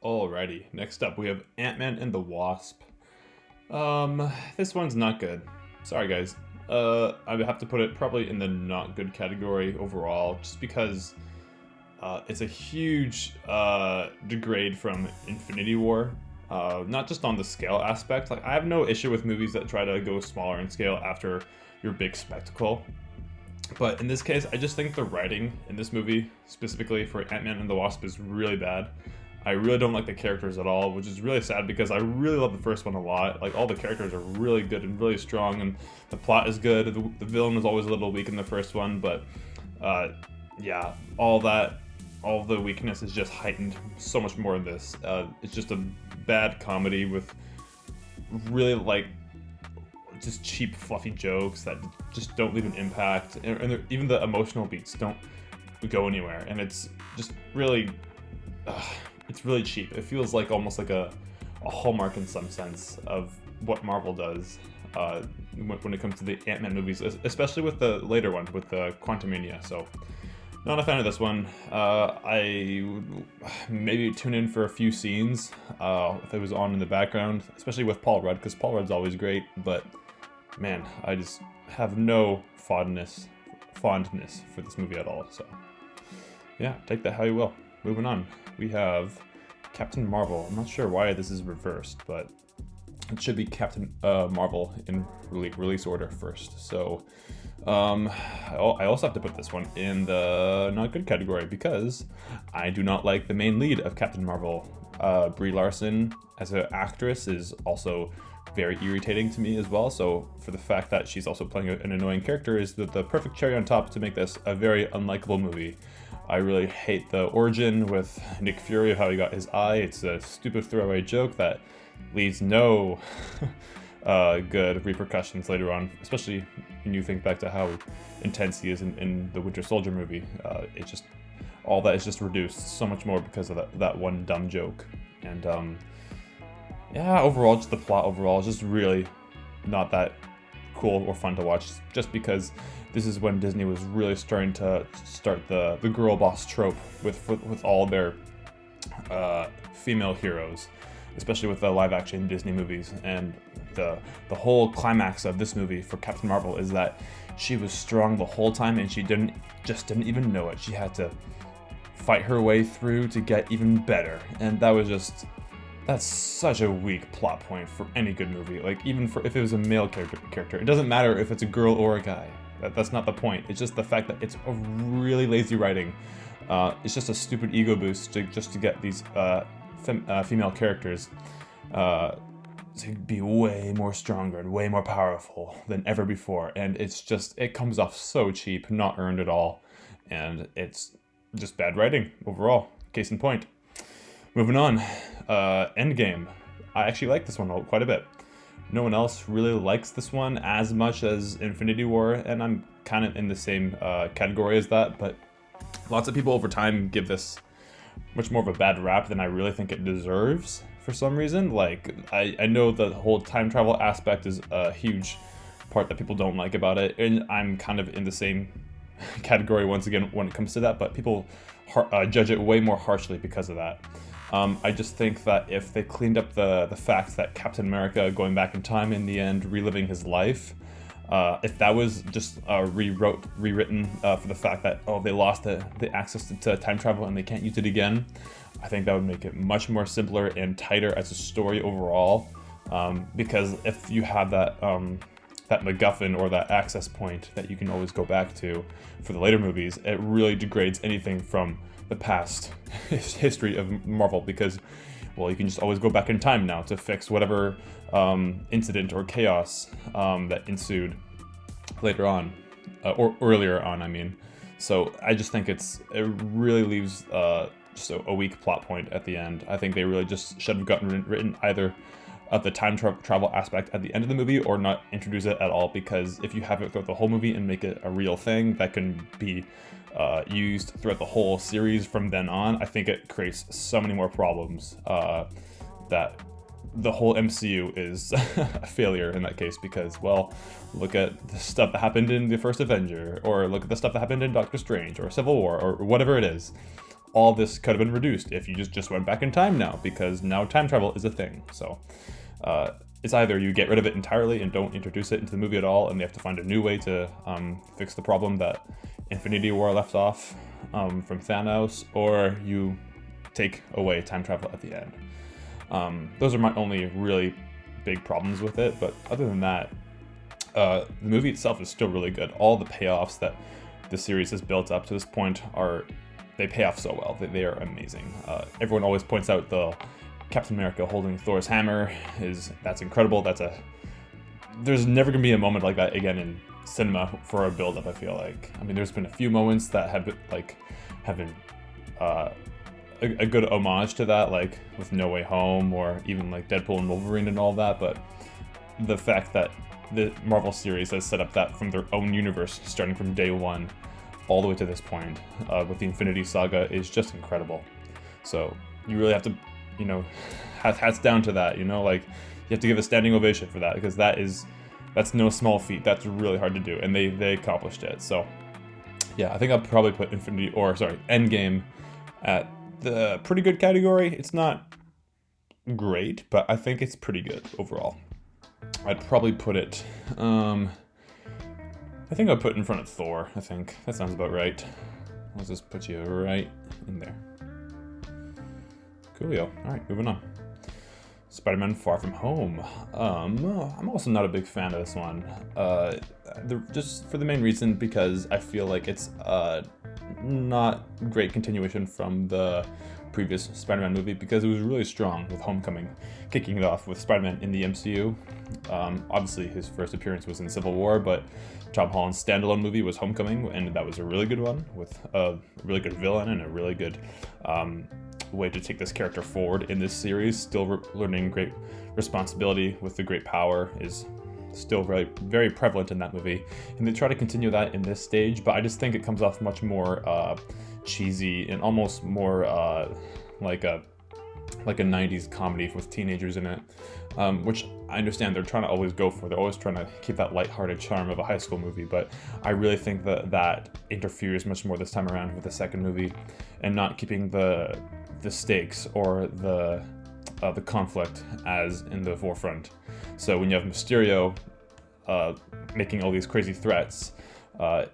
Alrighty, next up we have Ant-Man and the Wasp. This one's not good. Sorry guys. I would have to put it probably in the not good category overall, just because it's a huge degrade from Infinity War. Not just on the scale aspect. Like I have no issue with movies that try to go smaller in scale after your big spectacle. But in this case, I just think the writing in this movie, specifically for Ant-Man and the Wasp, is really bad. I really don't like the characters at all, which is really sad because I really love the first one a lot. Like all the characters are really good and really strong, and the plot is good. The villain was always a little weak in the first one, but yeah, all the weakness is just heightened so much more in this. It's just a bad comedy with really just cheap, fluffy jokes that just don't leave an impact, and even the emotional beats don't go anywhere, and it's just really. It's really cheap. It feels like almost like a hallmark in some sense of what Marvel does when it comes to the Ant-Man movies, especially with the later one, with the Quantumania. So, not a fan of this one. I would maybe tune in for a few scenes if it was on in the background, especially with Paul Rudd, because Paul Rudd's always great. But man, I just have no fondness for this movie at all. So, yeah, take that how you will. Moving on, we have Captain Marvel. I'm not sure why this is reversed, but it should be Captain Marvel in release order first. So I also have to put this one in the not good category because I do not like the main lead of Captain Marvel. Brie Larson as an actress is also very irritating to me as well. So for the fact that she's also playing an annoying character is the perfect cherry on top to make this a very unlikable movie. I really hate the origin with Nick Fury of how he got his eye. It's a stupid throwaway joke that leaves no good repercussions later on, especially when you think back to how intense he is in the Winter Soldier movie. It's just, all that is just reduced so much more because of that one dumb joke. And yeah, overall, just the plot overall is just really not that cool or fun to watch, just because this is when Disney was really starting to start the girl boss trope with all their female heroes, especially with the live action Disney movies. And the whole climax of this movie for Captain Marvel is that she was strong the whole time and she didn't even know it. She had to fight her way through to get even better, and that's such a weak plot point for any good movie. Like, even for if it was a male character, it doesn't matter if it's a girl or a guy. That's not the point. It's just the fact that it's a really lazy writing. It's just a stupid ego boost to get these female characters to be way more stronger and way more powerful than ever before. And it comes off so cheap, not earned at all. And it's just bad writing overall. Case in point. Moving on, Endgame. I actually like this one quite a bit. No one else really likes this one as much as Infinity War, and I'm kind of in the same category as that, but lots of people over time give this much more of a bad rap than I really think it deserves for some reason. Like, I know the whole time travel aspect is a huge part that people don't like about it, and I'm kind of in the same category once again when it comes to that, but people judge it way more harshly because of that. I just think that if they cleaned up the fact that Captain America going back in time in the end, reliving his life, if that was just rewritten for the fact that, they lost the access to time travel and they can't use it again, I think that would make it much more simpler and tighter as a story overall. Because if you have that MacGuffin or that access point that you can always go back to for the later movies, it really degrades anything from the past history of Marvel, because, well, you can just always go back in time now to fix whatever incident or chaos that ensued later on, or earlier on, I mean. So I just think it really leaves just a weak plot point at the end. I think they really just should have gotten written either of the time travel aspect at the end of the movie or not introduce it at all, because if you have it throughout the whole movie and make it a real thing that can be used throughout the whole series from then on, I think it creates so many more problems that the whole MCU is a failure in that case, because, well, look at the stuff that happened in the first Avenger, or look at the stuff that happened in Doctor Strange or Civil War or whatever it is. all this could have been reduced if you just went back in time now, because now time travel is a thing. So it's either you get rid of it entirely and don't introduce it into the movie at all, and they have to find a new way to fix the problem that Infinity War left off from Thanos, or you take away time travel at the end. Those are my only really big problems with it, but other than that, the movie itself is still really good. All the payoffs that the series has built up to this point they pay off so well. They are amazing. Everyone always points out the Captain America holding Thor's hammer that's incredible. There's never gonna be a moment like that again in cinema for a build-up. I feel like. I mean, there's been a few moments that have been a good homage to that, like with No Way Home, or even like Deadpool and Wolverine and all that. But the fact that the Marvel series has set up that from their own universe, starting from day one, all the way to this point, with the Infinity Saga, is just incredible. So you really have to, hats down to that. Like you have to give a standing ovation for that, because that's no small feat. That's really hard to do, and they accomplished it. So yeah, I think I'll probably put Endgame at the pretty good category. It's not great, but I think it's pretty good overall. I'd probably put it, I think I'll put it in front of Thor. I think that sounds about right. Let's just put you right in there. Coolio. Alright, moving on. Spider-Man Far From Home. I'm also not a big fan of this one. Just for the main reason, because I feel like it's not great continuation from the previous Spider-Man movie, because it was really strong with Homecoming, kicking it off with Spider-Man in the MCU. Obviously his first appearance was in Civil War, but Tom Holland's standalone movie was Homecoming, and that was a really good one with a really good villain and a really good way to take this character forward in this series. Still learning great responsibility with the great power is still very, very prevalent in that movie, and they try to continue that in this stage, but I just think it comes off much more cheesy and almost more like a 90s comedy with teenagers in it, which I understand they're trying to always go for. They're always trying to keep that lighthearted charm of a high school movie, but I really think that interferes much more this time around with the second movie, and not keeping the stakes or the conflict as in the forefront. So when you have Mysterio making all these crazy threats,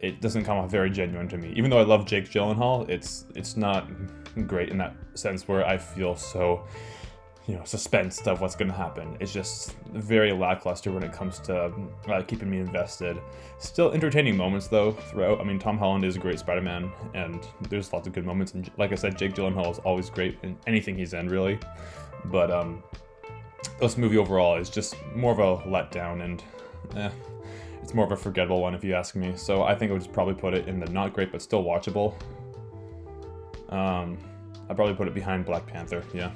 it doesn't come off very genuine to me. Even though I love Jake Gyllenhaal, it's not great in that sense where I feel so, suspensed of what's going to happen. It's just very lackluster when it comes to keeping me invested. Still entertaining moments though throughout. I mean, Tom Holland is a great Spider-Man, and there's lots of good moments. And like I said, Jake Gyllenhaal is always great in anything he's in, really. But this movie overall is just more of a letdown, and it's more of a forgettable one if you ask me. So I think I would just probably put it in the not great but still watchable. I'd probably put it behind Black Panther. Yeah,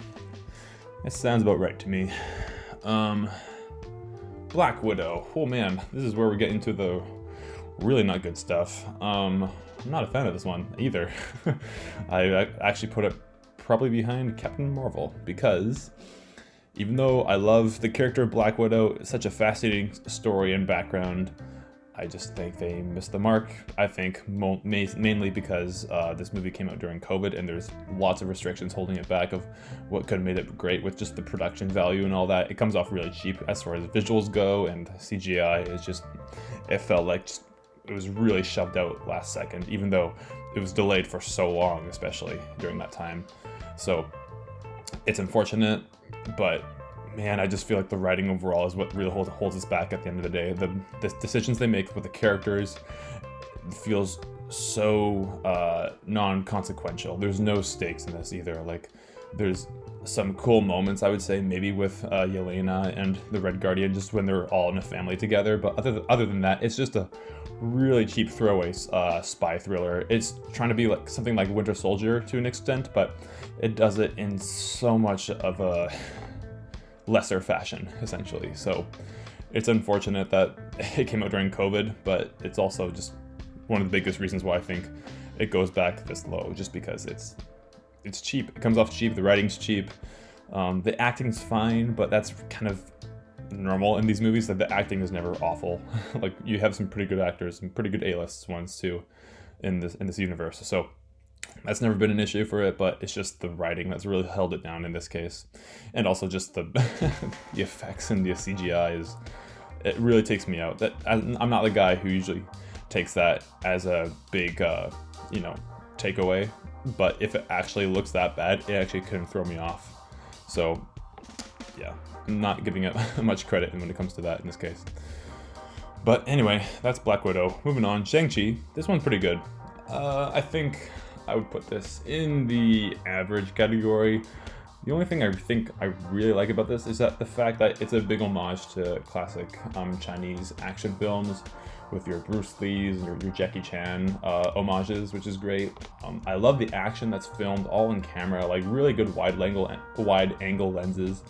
it sounds about right to me. Black Widow. Oh man, this is where we're getting to the really not good stuff. I'm not a fan of this one either. I actually put it probably behind Captain Marvel, because even though I love the character of Black Widow, it's such a fascinating story and background, I just think they missed the mark. I think mainly because this movie came out during COVID, and there's lots of restrictions holding it back of what could have made it great with just the production value and all that. It comes off really cheap as far as visuals go, and CGI is just, it felt like it was really shoved out last second, even though it was delayed for so long, especially during that time. So it's unfortunate, but man, I just feel like the writing overall is what really holds us back at the end of the day. The decisions they make with the characters feels so non-consequential. There's no stakes in this either. Like, there's some cool moments, I would say, maybe with Yelena and the Red Guardian, just when they're all in a family together. But other than that, it's just a really cheap throwaway spy thriller. It's trying to be like something like Winter Soldier to an extent, but it does it in so much of a lesser fashion, essentially. So it's unfortunate that it came out during COVID, but it's also just one of the biggest reasons why I think it goes back this low, just because it's cheap. It comes off cheap. The writing's cheap. The acting's fine, but that's kind of normal in these movies, that the acting is never awful. Like, you have some pretty good actors, some pretty good A-list ones too in this universe. So That's never been an issue for it, but it's just the writing that's really held it down in this case. And also just the the effects and the CGI it really takes me out. That I'm not the guy who usually takes that as a big takeaway, but if it actually looks that bad, it actually couldn't throw me off. So yeah, I'm not giving it much credit when it comes to that in this case. But anyway, that's Black Widow. Moving on, Shang-Chi. This one's pretty good. I think I would put this in the average category. The only thing I think I really like about this is that the fact that it's a big homage to classic Chinese action films with your Bruce Lee's and your Jackie Chan homages, which is great. I love the action that's filmed all in camera, like really good wide angle lenses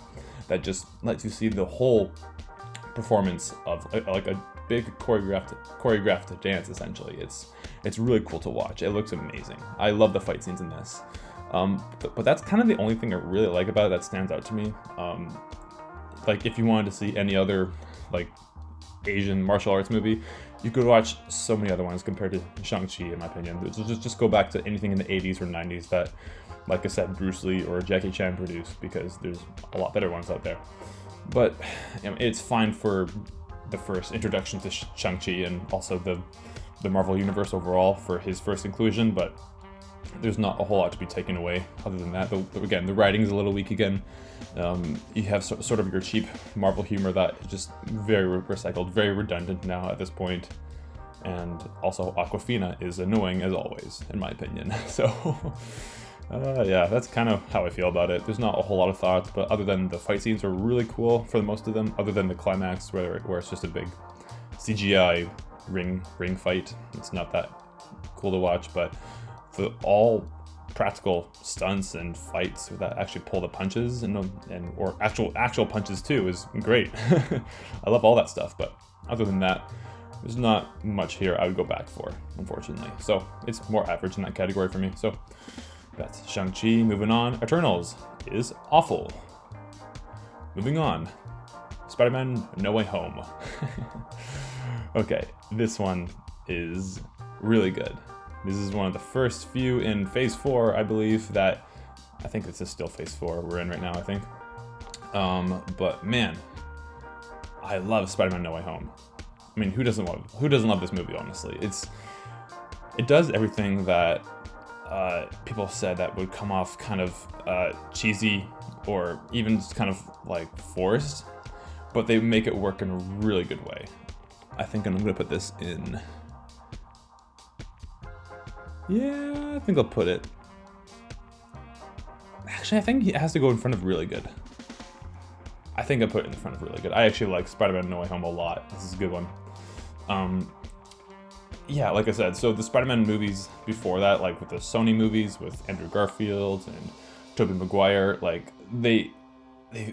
that just lets you see the whole performance of like a big choreographed dance. Essentially, it's really cool to watch. It looks amazing. I love the fight scenes in this. But that's kind of the only thing I really like about it that stands out to me. Like if you wanted to see any other like Asian martial arts movie, you could watch so many other ones compared to Shang-Chi, in my opinion. Just go back to anything in the 80s or 90s that, like I said, Bruce Lee or Jackie Chan produced, because there's a lot better ones out there. But it's fine for the first introduction to Shang-Chi and also the Marvel Universe overall for his first inclusion, but there's not a whole lot to be taken away other than that. Again, the writing's a little weak again. You have sort of your cheap Marvel humor that is just very recycled, very redundant now at this point. And also Awkwafina is annoying as always, in my opinion. So yeah, that's kind of how I feel about it. There's not a whole lot of thoughts, but other than the fight scenes are really cool for most of them, other than the climax where it's just a big CGI ring fight. It's not that cool to watch, but the all practical stunts and fights that actually pull the punches or actual punches too is great. I love all that stuff, but other than that, there's not much here I would go back for, unfortunately. So it's more average in that category for me. So that's Shang-Chi. Moving on, Eternals is awful. Moving on, Spider-Man No Way Home. Okay, this one is really good. This is one of the first few in Phase 4, I believe, I think this is still Phase 4 we're in right now, I think. But man, I love Spider-Man No Way Home. I mean, who doesn't love this movie, honestly? It does everything that people said that would come off kind of cheesy or even just kind of like forced, but they make it work in a really good way. I think I'm gonna put this in. Yeah, I think I'll put it. Actually, I think it has to go in front of really good. I think I put it in front of really good. I actually like Spider-Man No Way Home a lot. This is a good one. Yeah, like I said, so the Spider-Man movies before that, like with the Sony movies with Andrew Garfield and Tobey Maguire, like they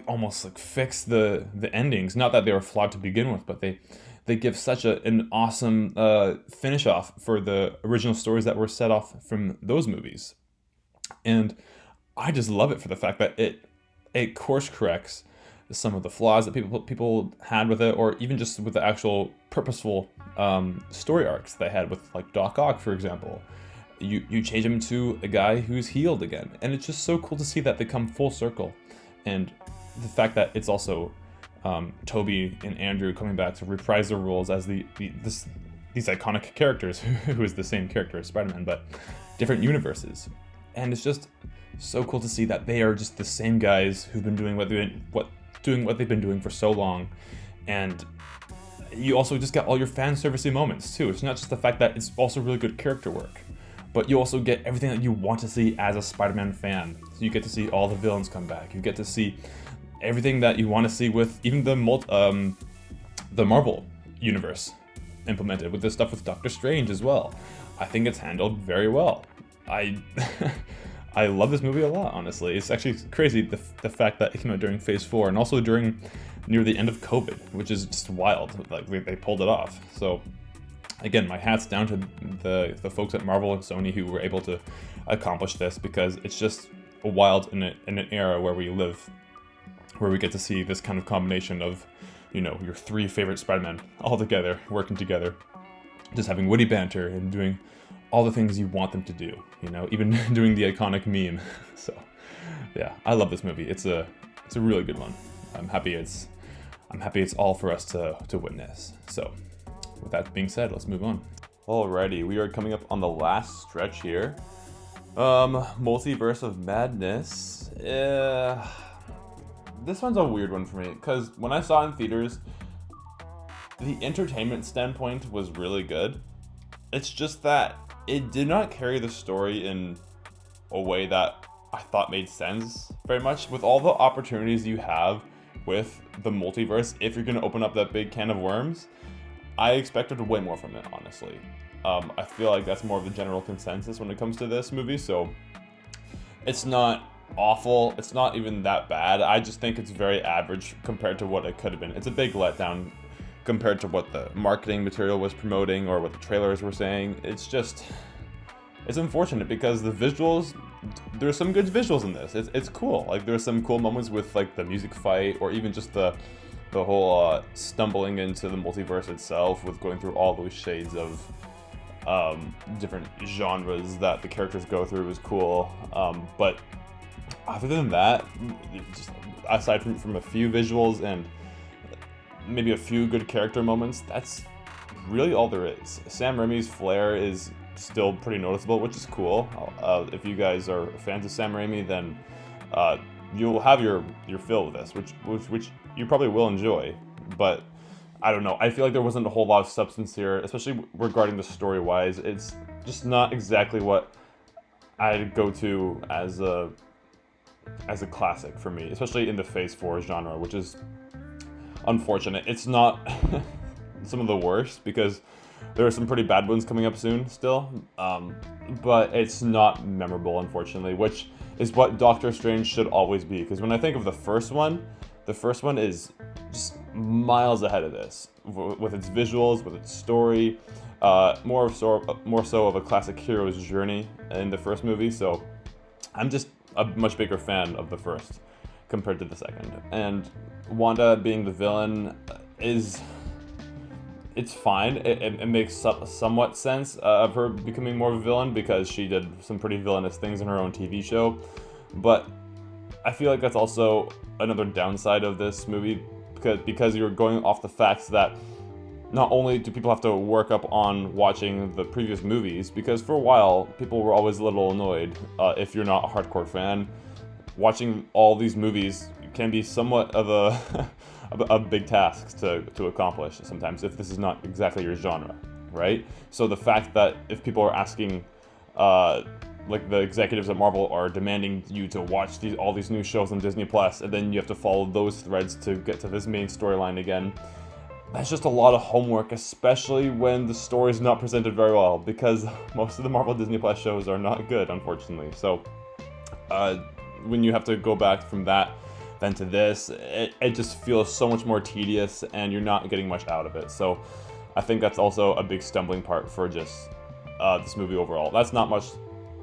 almost like fix the endings. Not that they were flawed to begin with, but they give such an awesome finish off for the original stories that were set off from those movies. And I just love it for the fact that it course corrects some of the flaws that people had with it, or even just with the actual purposeful story arcs they had with like Doc Ock, for example. You change him to a guy who's healed again, and it's just so cool to see that they come full circle. And the fact that it's also Toby and Andrew coming back to reprise their roles as these iconic characters, who is the same character as Spider-Man, but different universes. And it's just so cool to see that they are just the same guys who've been doing what they've been doing for so long. And you also just get all your fan servicey moments too. It's not just the fact that it's also really good character work, but you also get everything that you want to see as a Spider-Man fan. So you get to see all the villains come back. You get to see everything that you want to see with even the Marvel universe implemented, with this stuff with Doctor Strange as well. I think it's handled very well. I love this movie a lot, honestly. It's actually crazy the fact that it came out during Phase 4 and also near the end of COVID, which is just wild. Like they pulled it off. So again, my hat's down to the folks at Marvel and Sony who were able to accomplish this, because it's just wild in an era where we live, where we get to see this kind of combination of, your three favorite Spider-Men all together, working together, just having witty banter and doing all the things you want them to do, you know, even doing the iconic meme. So yeah, I love this movie. It's a really good one. I'm happy it's all for us to witness. So with that being said, let's move on. Alrighty, we are coming up on the last stretch here. Multiverse of Madness. This one's a weird one for me, because when I saw it in theaters, the entertainment standpoint was really good. It's just that it did not carry the story in a way that I thought made sense very much. With all the opportunities you have with the multiverse, if you're going to open up that big can of worms, I expected way more from it, honestly. I feel like that's more of the general consensus when it comes to this movie, so it's not awful, it's not even that bad. I just think it's very average compared to what it could have been. It's a big letdown compared to what the marketing material was promoting or what the trailers were saying. It's unfortunate because the visuals, there's some good visuals in this. It's cool. Like, there's some cool moments with like the music fight, or even just the whole stumbling into the multiverse itself, with going through all those shades of different genres that the characters go through was cool. But other than that, just aside from a few visuals and maybe a few good character moments, that's really all there is. Sam Raimi's flair is still pretty noticeable, which is cool. If you guys are fans of Sam Raimi, then you'll have your fill with this, which you probably will enjoy. But I don't know, I feel like there wasn't a whole lot of substance here, especially regarding the story-wise. It's just not exactly what I'd go to as a classic for me, especially in the Phase 4 genre, which is unfortunate. It's not some of the worst, because there are some pretty bad ones coming up soon still, but it's not memorable, unfortunately, which is what Doctor Strange should always be. Because when I think of the first one is just miles ahead of this, with its visuals, with its story, more so of a classic hero's journey in the first movie. So I'm just a much bigger fan of the first compared to the second. And Wanda being the villain it's fine. It makes somewhat sense of her becoming more of a villain, because she did some pretty villainous things in her own TV show. But I feel like that's also another downside of this movie, because you're going off the facts that not only do people have to work up on watching the previous movies, because for a while people were always a little annoyed if you're not a hardcore fan. Watching all these movies can be somewhat of a big task to accomplish sometimes, if this is not exactly your genre, right? So the fact that if people are asking, like the executives at Marvel are demanding you to watch all these new shows on Disney Plus, and then you have to follow those threads to get to this main storyline again, that's just a lot of homework, especially when the story is not presented very well, because most of the Marvel Disney Plus shows are not good, unfortunately. So when you have to go back from that then to this, it just feels so much more tedious, and you're not getting much out of it. So I think that's also a big stumbling part for just this movie overall. That's not much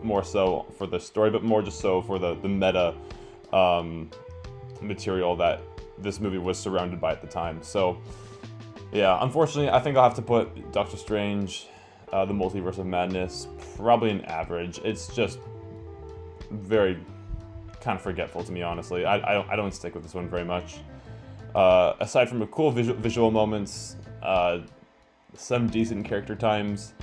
more so for the story, but more just so for the meta material that this movie was surrounded by at the time. So yeah, unfortunately, I think I'll have to put Doctor Strange, the Multiverse of Madness, probably an average. It's just very kind of forgetful to me, honestly. I don't stick with this one very much. Aside from the cool visual moments, some decent character times,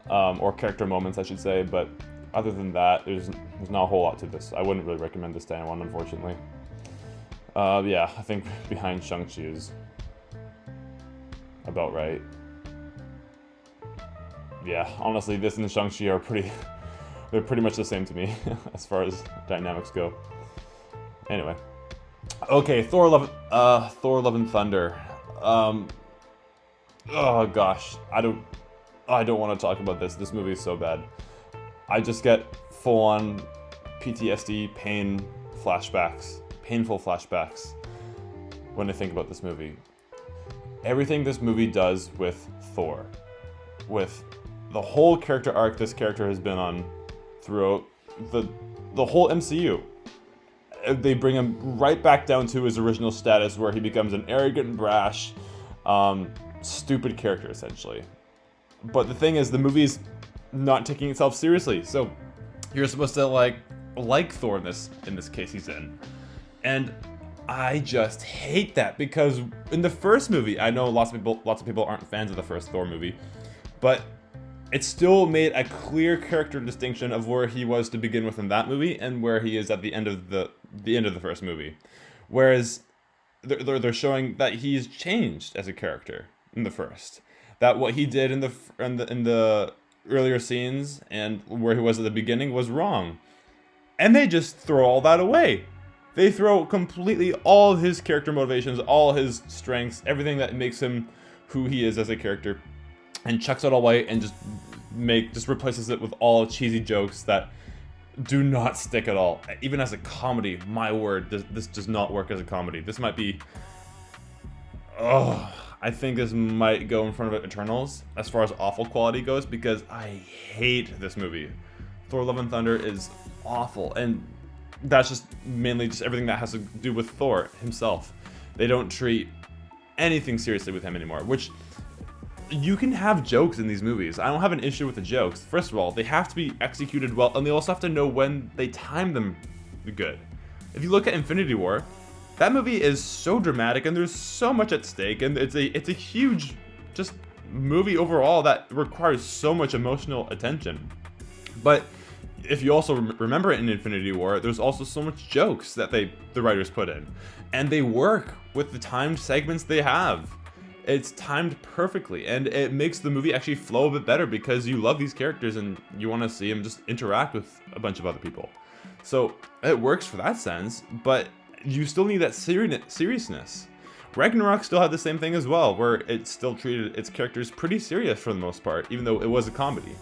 or character moments, I should say, but other than that, there's not a whole lot to this. I wouldn't really recommend this to anyone, unfortunately. Yeah, I think behind Shang-Chi is about right. Yeah, honestly, this and Shang-Chi are they're pretty much the same to me as far as dynamics go. Anyway. Okay, Thor Love and Thunder. Oh gosh, I don't want to talk about this. This movie is so bad. I just get full-on PTSD, painful flashbacks when I think about this movie. Everything this movie does with Thor, with the whole character arc this character has been on throughout the whole MCU. They bring him right back down to his original status, where he becomes an arrogant, brash, stupid character, essentially. But the thing is, the movie's not taking itself seriously. So you're supposed to like Thor in this case he's in. And I just hate that, because in the first movie, I know lots of people aren't fans of the first Thor movie, but it still made a clear character distinction of where he was to begin with in that movie and where he is at the end of the first movie. Whereas they're showing that he's changed as a character in the first. That what he did in the earlier scenes and where he was at the beginning was wrong. And they just throw all that away. They throw completely all his character motivations, all his strengths, everything that makes him who he is as a character, and chucks it all away and just replaces it with all cheesy jokes that do not stick at all. Even as a comedy, my word, this does not work as a comedy. This might be... I think this might go in front of Eternals as far as awful quality goes, because I hate this movie. Thor Love and Thunder is awful, and that's just mainly just everything that has to do with Thor himself. They don't treat anything seriously with him anymore, which you can have jokes in these movies. I don't have an issue with the jokes. First of all, they have to be executed well, and they also have to know when they time them good. If you look at Infinity War, that movie is so dramatic and there's so much at stake, and it's a huge just movie overall that requires so much emotional attention. But if you also remember in Infinity War, there's also so much jokes that the writers put in, and they work with the timed segments they have. It's timed perfectly, and it makes the movie actually flow a bit better because you love these characters and you want to see them just interact with a bunch of other people. So it works for that sense, but you still need that seriousness. Ragnarok still had the same thing as well, where it still treated its characters pretty serious for the most part, even though it was a comedy.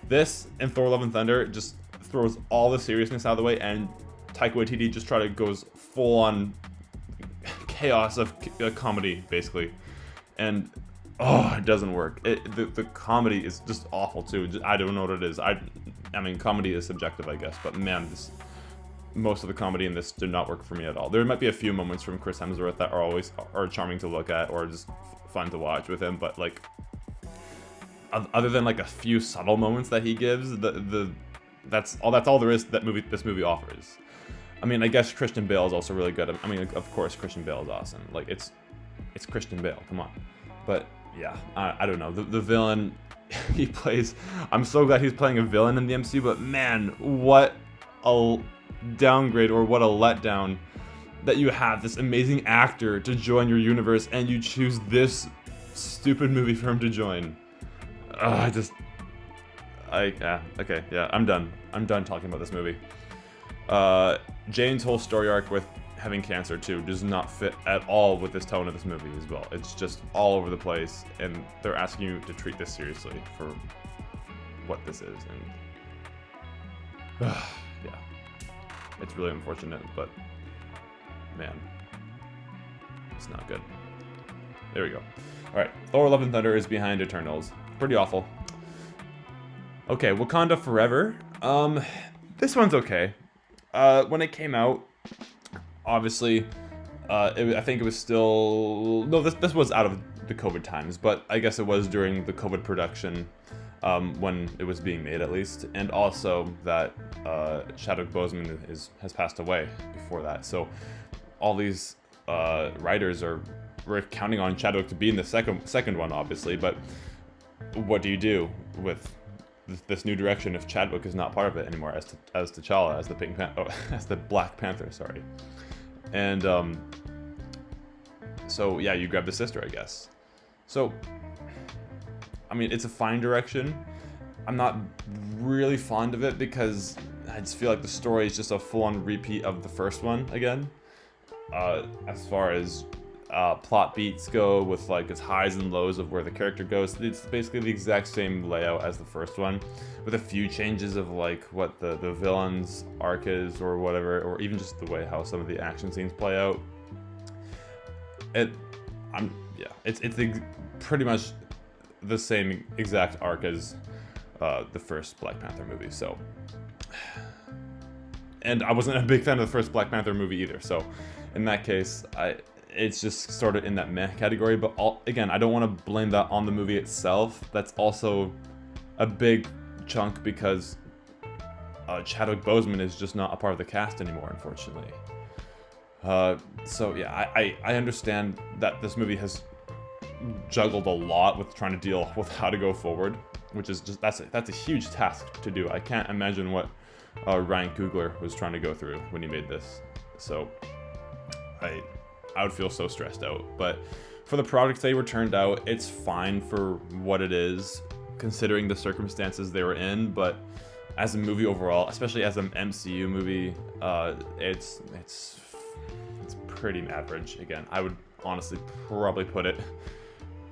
This and Thor Love and Thunder just throws all the seriousness out of the way, and Taika Waititi just goes full on chaos of comedy, basically. And it doesn't work. The comedy is just awful too. I don't know what it is. I mean, comedy is subjective, I guess, but man, most of the comedy in this did not work for me at all. There might be a few moments from Chris Hemsworth that are charming to look at or just fun to watch with him, but like other than like a few subtle moments that he gives, that's all there is that this movie offers. I mean, I guess Christian Bale is also really good. I mean, of course, Christian Bale is awesome. Like it's Christian Bale, come on. But yeah, I don't know. The villain he plays, I'm so glad he's playing a villain in the MCU, but man, what a downgrade, or what a letdown that you have this amazing actor to join your universe and you choose this stupid movie for him to join. Okay, yeah, I'm done. I'm done talking about this movie. Jane's whole story arc with having cancer too does not fit at all with this tone of this movie as well. It's just all over the place, and they're asking you to treat this seriously for what this is, and yeah, it's really unfortunate, but man, it's not good. There we go. Alright, Thor Love and Thunder is behind Eternals. Pretty awful. Okay, Wakanda Forever. This one's okay. When it came out, obviously, I think it was still... No, this was out of the COVID times, but I guess it was during the COVID production, when it was being made at least, and also that Chadwick Boseman has passed away before that. So all these writers were counting on Chadwick to be in the second one, obviously, but what do you do with this new direction if Chadwick is not part of it anymore as T'Challa, as the Black Panther, sorry. And so yeah, you grab the sister, I guess. So I mean, it's a fine direction. I'm not really fond of it because I just feel like the story is just a full-on repeat of the first one again. As far as plot beats go, with like its highs and lows of where the character goes, it's basically the exact same layout as the first one, with a few changes of like what the villain's arc is or whatever, or even just the way how some of the action scenes play out. It's pretty much the same exact arc as the first Black Panther movie. So, and I wasn't a big fan of the first Black Panther movie either. So, in that case, it's just sort of in that meh category. But again, I don't want to blame that on the movie itself. That's also a big chunk because Chadwick Boseman is just not a part of the cast anymore, unfortunately. So yeah, I understand that this movie has juggled a lot with trying to deal with how to go forward, which is just that's a huge task to do. I can't imagine what Ryan Coogler was trying to go through when he made this. So I would feel so stressed out. But for the product they were turned out, it's fine for what it is, considering the circumstances they were in. But as a movie overall, especially as an MCU movie, it's pretty average. Again, I would honestly probably put it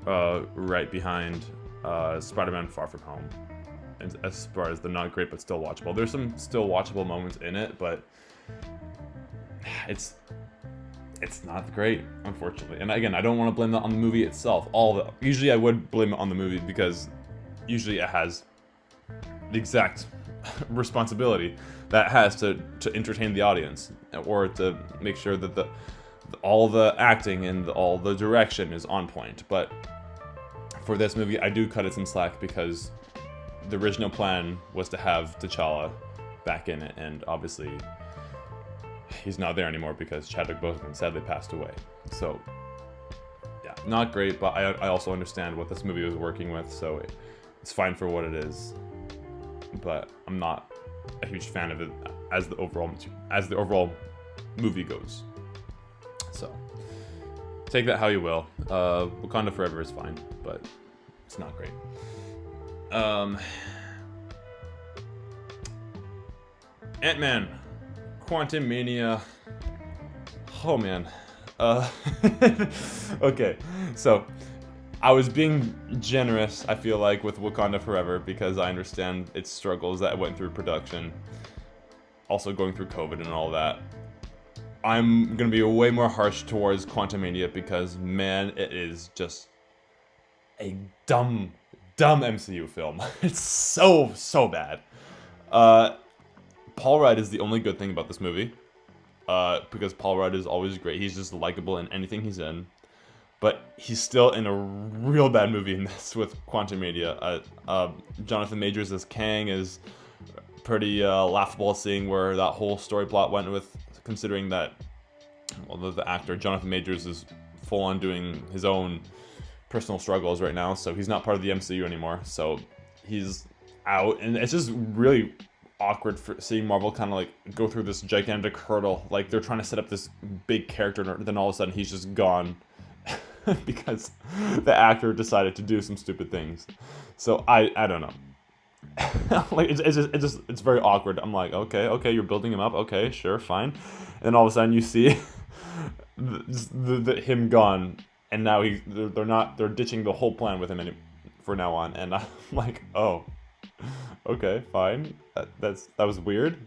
right behind Spider-Man Far From Home, and as far as the not great but still watchable. There's some still watchable moments in it, but it's not great, unfortunately. And again, I don't want to blame that on the movie itself. Usually I would blame it on the movie because usually it has the exact responsibility that it has to entertain the audience, or to make sure that all the acting and all the direction is on point. But for this movie, I do cut it some slack because the original plan was to have T'Challa back in it, and obviously he's not there anymore because Chadwick Boseman sadly passed away. So yeah, not great, but I also understand what this movie was working with, so it's fine for what it is. But I'm not a huge fan of it as the overall movie goes. So take that how you will. Wakanda Forever is fine, but it's not great. Ant-Man, Quantumania. Oh man. Okay, so I was being generous, I feel like, with Wakanda Forever because I understand its struggles that went through production, also going through COVID and all that. I'm gonna be way more harsh towards Quantumania because, man, it is just a dumb MCU film. It's so bad. Paul Rudd is the only good thing about this movie, because Paul Rudd is always great. He's just likable in anything he's in. But he's still in a real bad movie in this with Quantumania. Jonathan Majors as Kang is pretty laughable, seeing where that whole story plot went with, considering that, although the actor Jonathan Majors is full on doing his own personal struggles right now, so he's not part of the MCU anymore, so he's out, and it's just really awkward for seeing Marvel kind of like go through this gigantic hurdle, like they're trying to set up this big character, and then all of a sudden he's just gone because the actor decided to do some stupid things. So I don't know. Like it's very awkward. I'm like, okay, you're building him up. Okay, sure, fine. And then all of a sudden you see him gone, and now they're ditching the whole plan with him for now on. And I'm like, oh, okay, fine. That was weird.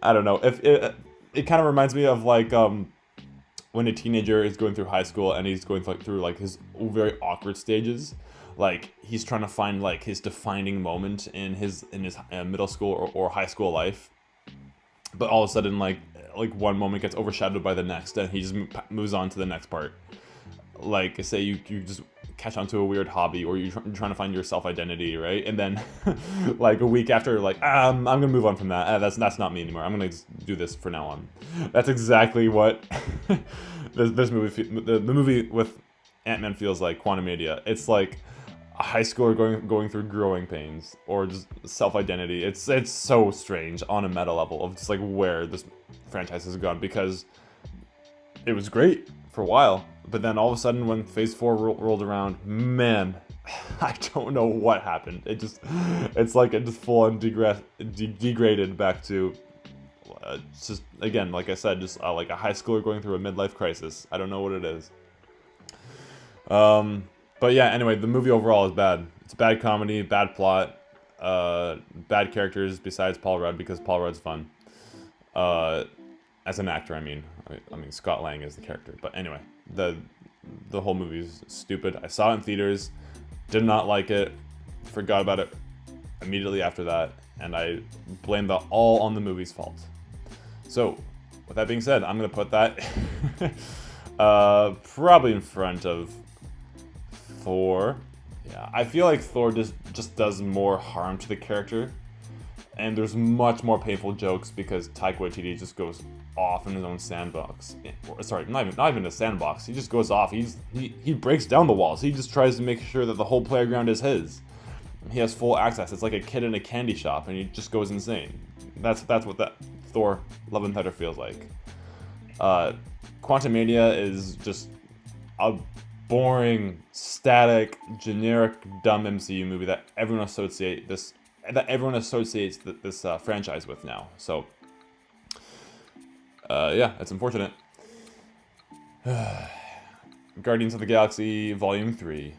I don't know. If it kind of reminds me of like when a teenager is going through high school and he's going through like his very awkward stages. Like he's trying to find like his defining moment in his middle school or high school life, but all of a sudden like one moment gets overshadowed by the next, and he just moves on to the next part. Like say you just catch on to a weird hobby, or you're trying to find your self-identity, right? And then like a week after, like I'm gonna move on from that. That's not me anymore. I'm gonna just do this for now on. That's exactly what this movie, the movie with Ant-Man feels like. Quantumania. It's like a high schooler going through growing pains, or just self-identity. It's so strange on a meta level of just like where this franchise has gone, because it was great for a while, but then all of a sudden when Phase 4 rolled around, man, I don't know what happened. It's like it just full on degraded back to just, again, like I said, just like a high schooler going through a midlife crisis. I don't know what it is. But yeah, anyway, the movie overall is bad. It's bad comedy, bad plot, bad characters besides Paul Rudd, because Paul Rudd's fun. As an actor, I mean Scott Lang is the character. But anyway, the whole movie is stupid. I saw it in theaters, did not like it, forgot about it immediately after that, and I blame that all on the movie's fault. So, with that being said, I'm gonna put that probably in front of Thor, Yeah, I feel like Thor just does more harm to the character, and there's much more painful jokes because Taika Waititi just goes off in his own sandbox. Sorry, not even a sandbox. He just goes off. He breaks down the walls. He just tries to make sure that the whole playground is his. He has full access. It's like a kid in a candy shop, and he just goes insane. That's what that Thor: Love and Thunder feels like. Quantumania is just a boring, static, generic, dumb MCU movie that everyone associates this franchise with now. So, yeah, it's unfortunate. Guardians of the Galaxy Volume 3.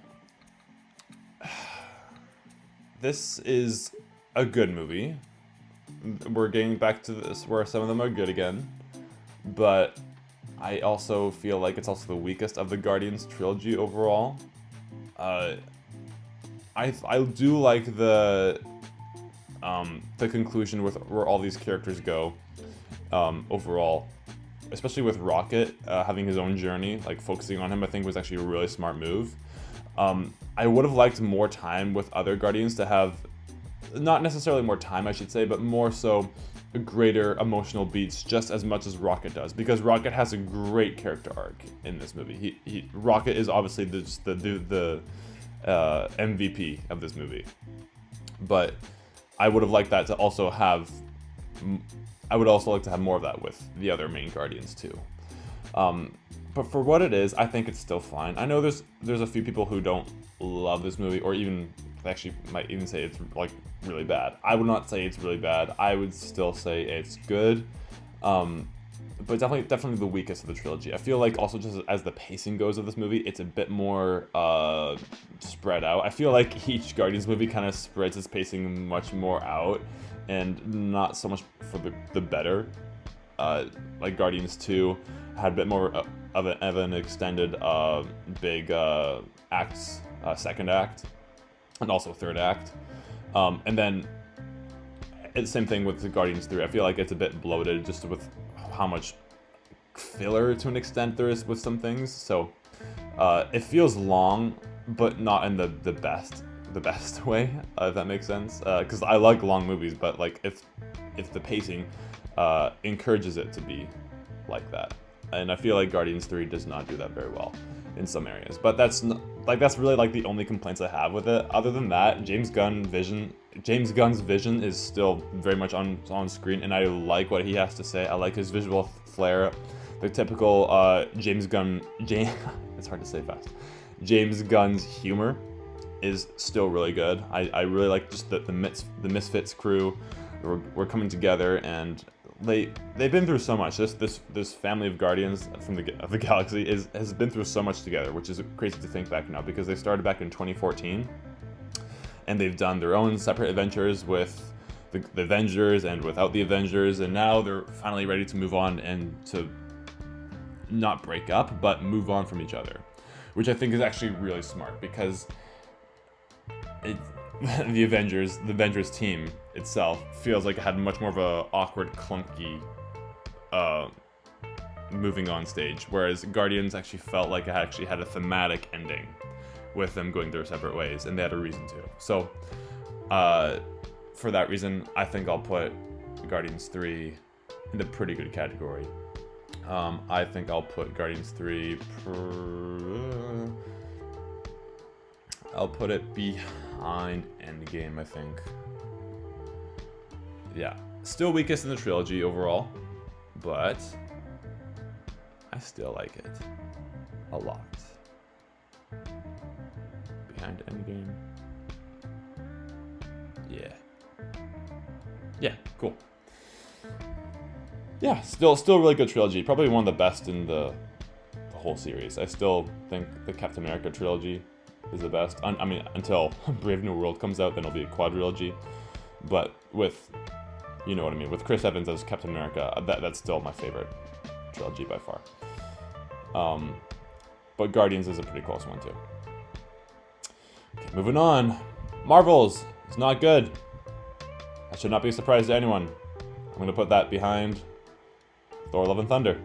This is a good movie. We're getting back to this where some of them are good again, but I also feel like it's also the weakest of the Guardians trilogy overall. I do like the conclusion with where all these characters go overall, especially with Rocket having his own journey, like focusing on him. I think was actually a really smart move. I would have liked more time with other Guardians to have, not necessarily more time, I should say, but more so greater emotional beats just as much as Rocket does, because Rocket has a great character arc in this movie. Rocket is obviously the MVP of this movie, but I would have liked that to also have. I would also like to have more of that with the other main Guardians too. But for what it is, I think it's still fine. I know there's a few people who don't love this movie, or even actually might even say it's like really bad. I would not say it's really bad. I would still say it's good, but definitely the weakest of the trilogy. I feel like also just as the pacing goes of this movie, it's a bit more spread out. I feel like each Guardians movie kind of spreads its pacing much more out, and not so much for the better. Like Guardians 2 had a bit more of an extended big acts, second act, and also third act. And then it's the same thing with the Guardians 3. I feel like it's a bit bloated just with how much filler to an extent there is with some things. So it feels long, but not in the best way, if that makes sense. Because I like long movies, but like if the pacing encourages it to be like that. And I feel like Guardians 3 does not do that very well in some areas. But that's really like the only complaints I have with it. Other than that, James Gunn's vision is still very much on screen, and I like what he has to say. I like his visual flair. The typical it's hard to say fast. James Gunn's humor is still really good. I really like just the Misfits crew. We're coming together, and they've been through so much. This family of Guardians of the Galaxy has been through so much together, which is crazy to think back now, because they started back in 2014, and they've done their own separate adventures with the Avengers and without the Avengers, and now they're finally ready to move on and to not break up, but move on from each other, which I think is actually really smart, because the Avengers team itself feels like it had much more of a awkward, clunky moving on stage, whereas Guardians actually felt like it actually had a thematic ending with them going their separate ways, and they had a reason to. So for that reason, I think I'll put Guardians 3 in the pretty good category. I think I'll put Guardians 3 I'll put it behind Endgame, I think. Yeah, still weakest in the trilogy overall, but I still like it a lot. Behind Endgame. Yeah, cool. Yeah, still really good trilogy. Probably one of the best in the whole series. I still think the Captain America trilogy is the best. I mean, until Brave New World comes out, then it'll be a quadrilogy. But with, you know what I mean, with Chris Evans as Captain America, that's still my favorite trilogy by far. But Guardians is a pretty close one too. Okay, moving on. Marvels is not good. That should not be a surprise to anyone. I'm gonna put that behind Thor: Love and Thunder.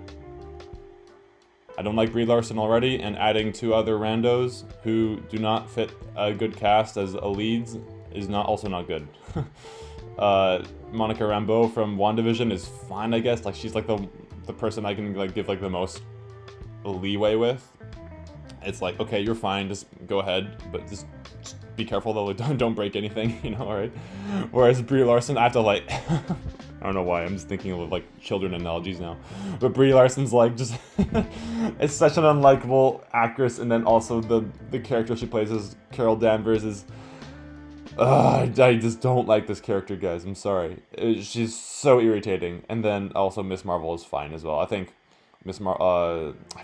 I don't like Brie Larson already, and adding 2 other randos who do not fit a good cast as leads is also not good. Monica Rambeau from WandaVision is fine, I guess. Like, she's like the person I can like give like the most leeway with. It's like, okay, you're fine, just go ahead, but just be careful though, don't break anything, you know, alright? Whereas Brie Larson, I have to like, I don't know why, I'm just thinking of like children analogies now. But Brie Larson's like just, it's such an unlikable actress, and then also the character she plays as Carol Danvers is, I just don't like this character, guys, I'm sorry. She's so irritating. And then also Miss Marvel is fine as well. I think I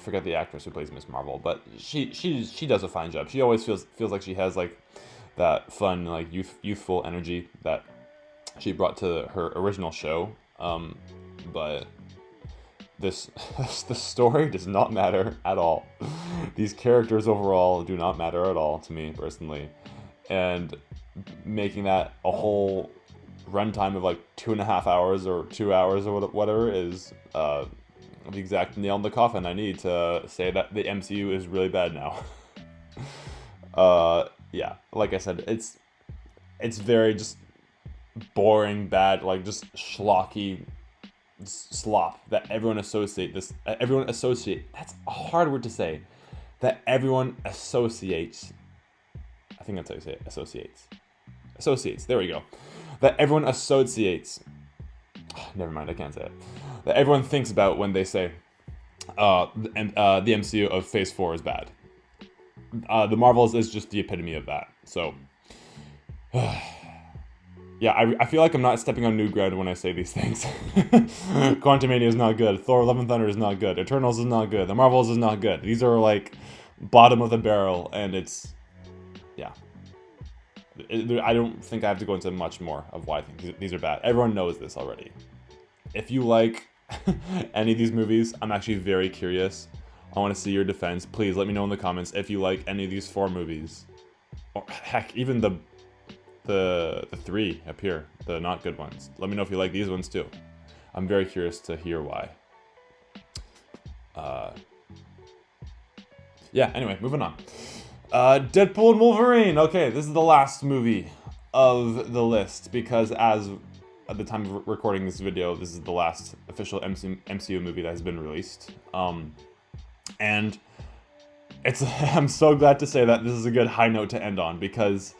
forget the actress who plays Miss Marvel, but she does a fine job. She always feels like she has like that fun, like youthful energy that she brought to her original show. But the story does not matter at all. These characters overall do not matter at all to me personally, and making that a whole runtime of like 2.5 hours or 2 hours or whatever is the exact nail in the coffin I need to say that the MCU is really bad now. Yeah, like I said, it's very just boring, bad, like just schlocky slop that everyone associate. That's a hard word to say. That everyone associates. I think that's how you say it. Associates. There we go. That everyone associates. Never mind, I can't say it. That everyone thinks about when they say the MCU of Phase 4 is bad. The Marvels is just the epitome of that. So, yeah, I feel like I'm not stepping on new ground when I say these things. Quantumania is not good. Thor: Love and Thunder is not good. Eternals is not good. The Marvels is not good. These are like bottom of the barrel, and it's, yeah. I don't think I have to go into much more of why I think these are bad. Everyone knows this already. If you like any of these movies, I'm actually very curious. I want to see your defense. Please let me know in the comments if you like any of these 4 movies. Or heck, even the 3 up here, the not good ones. Let me know if you like these ones too. I'm very curious to hear why. Yeah, anyway, moving on. Deadpool and Wolverine. Okay, this is the last movie of the list because as at the time of recording this video, this is the last official MCU movie that has been released. And I'm so glad to say that this is a good high note to end on because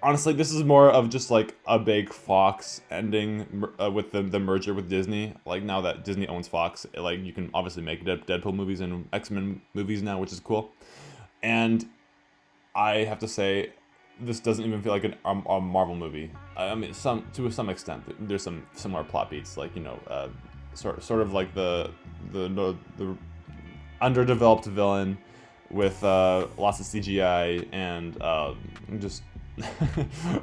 honestly, this is more of just like a big Fox ending with the merger with Disney. Like now that Disney owns Fox, like you can obviously make Deadpool movies and X-Men movies now, which is cool. And I have to say, this doesn't even feel like a Marvel movie. I mean, to some extent, there's some similar plot beats, like, you know, sort of like the underdeveloped villain with lots of CGI and just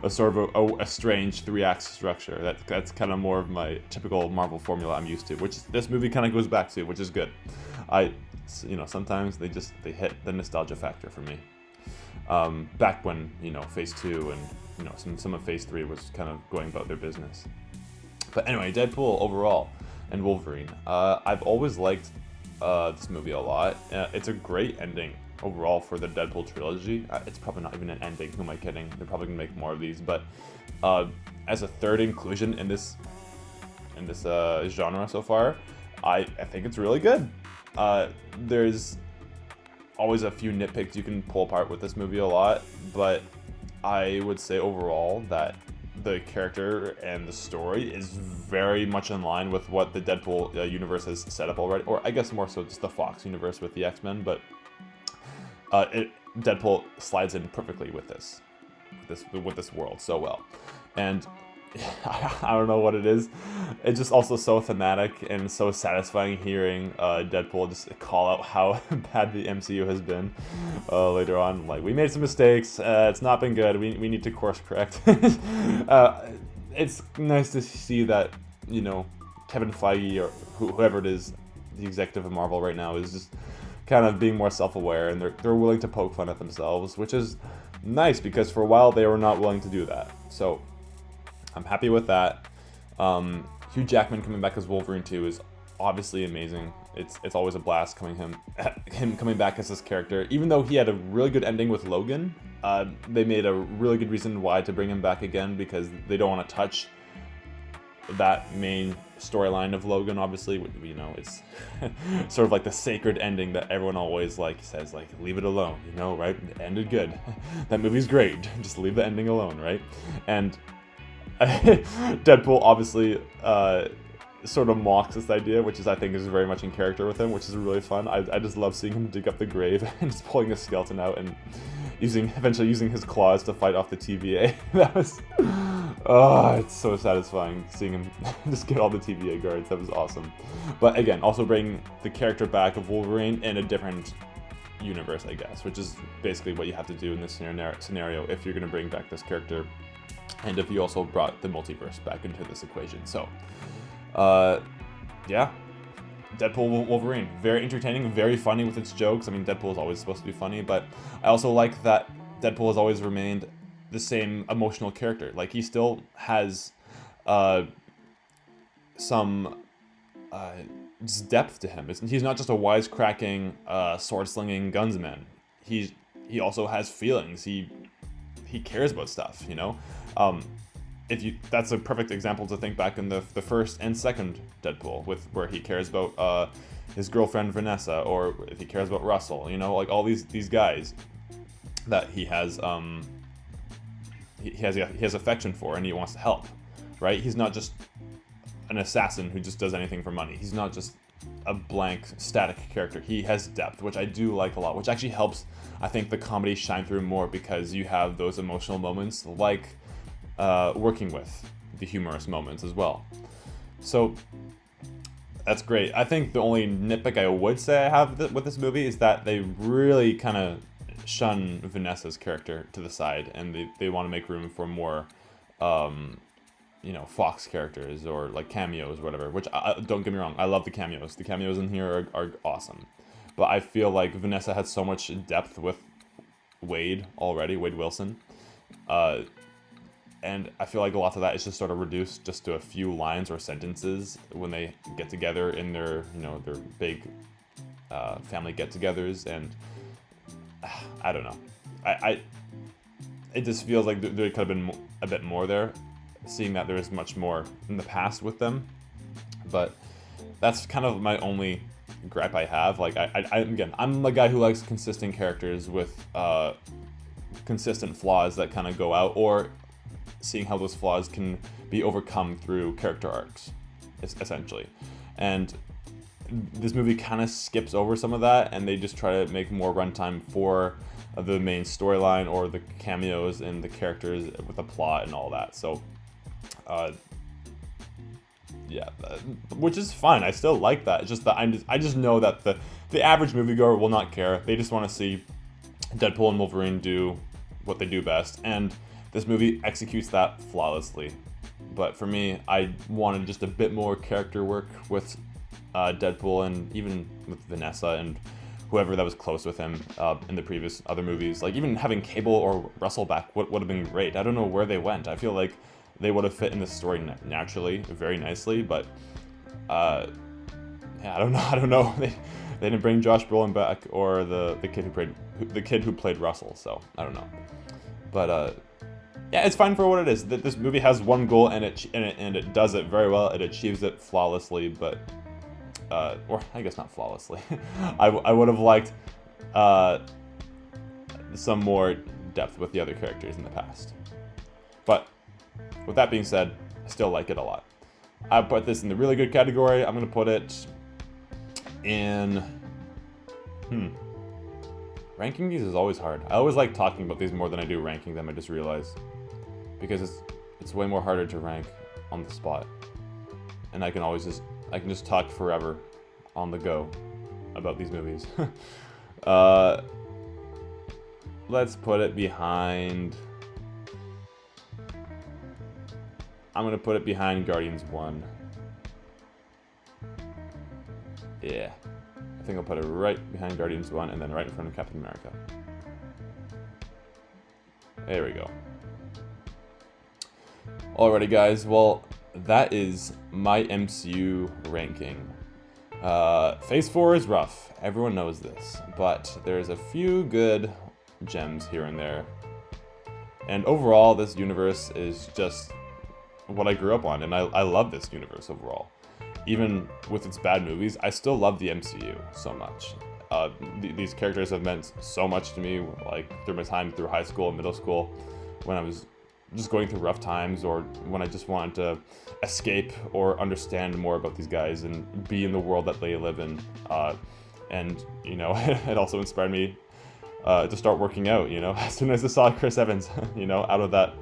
a sort of a strange 3-act structure. That's kind of more of my typical Marvel formula I'm used to, which this movie kind of goes back to, which is good. Sometimes they hit the nostalgia factor for me. Back when, you know, Phase 2 and, you know, some of Phase 3 was kind of going about their business. But anyway, Deadpool overall and Wolverine. I've always liked this movie a lot. It's a great ending overall for the Deadpool trilogy. It's probably not even an ending. Who am I kidding? They're probably gonna make more of these. But as a third inclusion in this genre so far, I think it's really good. There's always a few nitpicks you can pull apart with this movie a lot, but I would say overall that the character and the story is very much in line with what the Deadpool universe has set up already, or I guess more so just the Fox universe with the X-Men, but Deadpool slides in perfectly with this world so well. And I don't know what it is. It's just also so thematic and so satisfying hearing Deadpool just call out how bad the MCU has been later on. Like, we made some mistakes. It's not been good. We need to course correct. It's nice to see that, you know, Kevin Feige or whoever it is, the executive of Marvel right now, is just kind of being more self-aware, and they're willing to poke fun at themselves, which is nice because for a while they were not willing to do that. So I'm happy with that. Hugh Jackman coming back as Wolverine 2 is obviously amazing. it's always a blast him coming back as this character. Even though he had a really good ending with Logan, they made a really good reason why to bring him back again, because they don't want to touch that main storyline of Logan. Obviously, you know, it's sort of like the sacred ending that everyone always like says, like, leave it alone, you know, right? It ended good. That movie's great. Just leave the ending alone, right? And Deadpool obviously sort of mocks this idea, which is, I think, is very much in character with him, which is really fun. I just love seeing him dig up the grave and just pulling the skeleton out and eventually using his claws to fight off the TVA. That was, oh, it's so satisfying seeing him just get all the TVA guards. That was awesome. But again, also bring the character back of Wolverine in a different universe, I guess, which is basically what you have to do in this scenario if you're going to bring back this character, and if you also brought the multiverse back into this equation. So, yeah. Deadpool Wolverine, very entertaining, very funny with its jokes. I mean, Deadpool is always supposed to be funny, but I also like that Deadpool has always remained the same emotional character. Like, he still has some just depth to him. He's not just a wisecracking, sword-slinging gunsman. He also has feelings. He cares about stuff, you know? That's a perfect example to think back in the first and second Deadpool, where he cares about his girlfriend Vanessa, or if he cares about Russell, you know, like all these guys that he has affection for, and he wants to help, right? He's not just an assassin who just does anything for money. He's not just a blank static character. He has depth, which I do like a lot, which actually helps, I think, the comedy shine through more, because you have those emotional moments, like working with the humorous moments as well. So that's great. I think the only nitpick I would say I have with this movie is that they really kind of shun Vanessa's character to the side, and they want to make room for more you know, Fox characters or like cameos or whatever, which don't get me wrong, I love the cameos. The cameos in here are awesome. But I feel like Vanessa has so much depth with Wade already, Wade Wilson. And I feel like a lot of that is just sort of reduced just to a few lines or sentences when they get together in their, you know, their big family get-togethers, and I don't know. It just feels like there could have been a bit more there, seeing that there is much more in the past with them. But that's kind of my only gripe I have. Like, again, I'm a guy who likes consistent characters with consistent flaws that kind of go out, or seeing how those flaws can be overcome through character arcs, essentially. And this movie kind of skips over some of that, and they just try to make more runtime for the main storyline or the cameos and the characters with the plot and all that. So, yeah, which is fine. I still like that. It's just that I just know that the average moviegoer will not care. They just want to see Deadpool and Wolverine do what they do best, and this movie executes that flawlessly. But for me, I wanted just a bit more character work with Deadpool, and even with Vanessa and whoever that was close with him in the previous other movies. Like, even having Cable or Russell back would have been great. I don't know where they went. I feel like they would have fit in the story naturally, very nicely, but yeah, I don't know. They didn't bring Josh Brolin back, or the kid who played Russell. So I don't know. But yeah, it's fine for what it is. This movie has one goal, and it does it very well. It achieves it flawlessly, but or I guess not flawlessly. I would have liked some more depth with the other characters in the past. But with that being said, I still like it a lot. I put this in the really good category. I'm gonna put it in. Ranking these is always hard. I always like talking about these more than I do ranking them, I just realized. Because it's way more harder to rank on the spot. And I can just talk forever on the go about these movies. Let's put it behind. I'm gonna put it behind Guardians 1. Yeah. I think I'll put it right behind Guardians 1 and then right in front of Captain America. There we go. Alrighty guys, well, that is my MCU ranking. Phase 4 is rough. Everyone knows this, but there's a few good gems here and there. And overall, this universe is just what I grew up on, and I love this universe overall. Even with its bad movies, I still love the MCU so much. These characters have meant so much to me, like through my time through high school and middle school, when I was just going through rough times, or when I just wanted to escape or understand more about these guys and be in the world that they live in. And, you know, it also inspired me to start working out, you know, as soon as I saw Chris Evans, you know, out of that,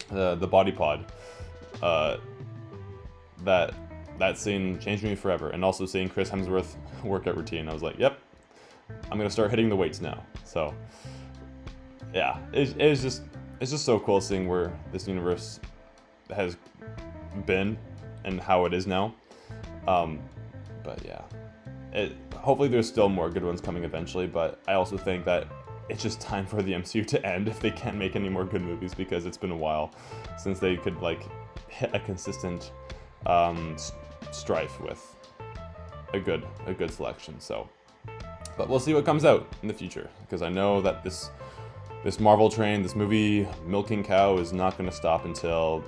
the body pod. That scene changed me forever. And also seeing Chris Hemsworth workout routine, I was like, yep, I'm gonna start hitting the weights now. So, yeah, it's just so cool seeing where this universe has been and how it is now. But yeah, hopefully there's still more good ones coming eventually, but I also think that it's just time for the MCU to end if they can't make any more good movies, because it's been a while since they could like hit a consistent strife with a good selection. So, but we'll see what comes out in the future, because I know that this Marvel train, this movie milking cow, is not going to stop until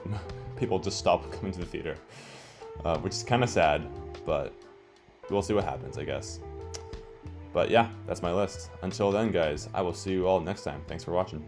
people just stop coming to the theater, which is kind of sad, but we'll see what happens, I guess. But yeah, that's my list. Until then, guys, I will see you all next time. Thanks for watching.